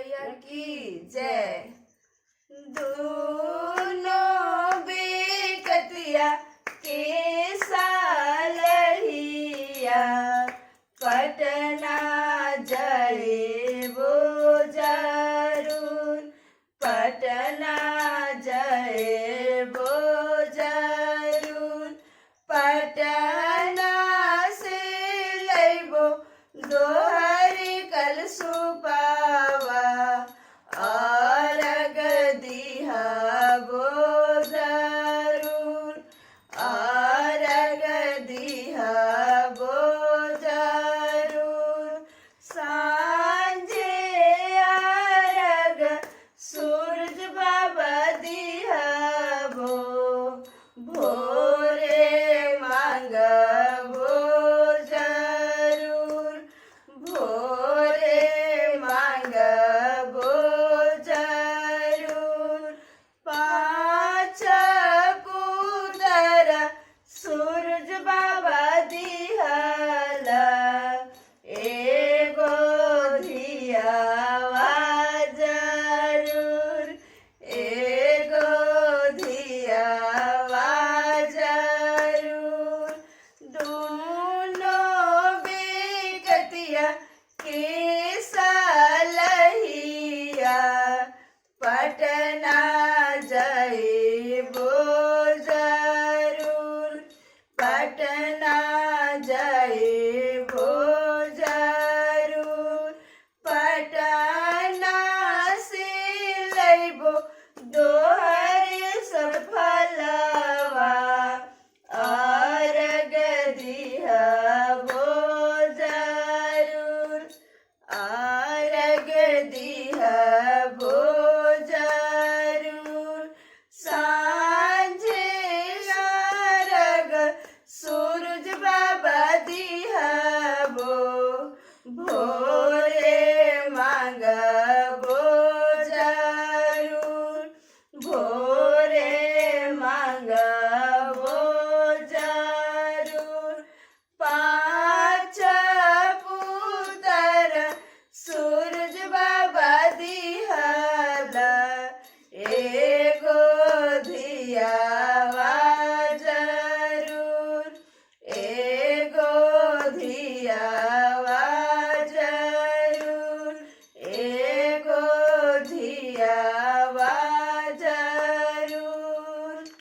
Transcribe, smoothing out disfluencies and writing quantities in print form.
मैया की जय। दोनों बेकतिया के सालहिया पटना जय वो जरूर, पटना जय वो जरूर, पटना से लैबो दोहरी कल सुपावा और दिहा वो जरूर, और दिहा वो जरूर। सांझे अर्घ सूरज बाबा दिहबो, भोरे मांगबो जरूर, भोरे मांगबो जरूर। पाँच पुत्र सूरज बाबा दिहला, एगो धियावा जरूर, एगो धियावा जरूर। दोनों बेकतिया के सालहिया पटना जइबो जरूर, पटना जइबो जरूर। पटना से लइबो दोहरे सब फलवा और दिहबो जरूर, और दिहबो जरूर। सांझे अर्घ सूरज बाबा दिहबो,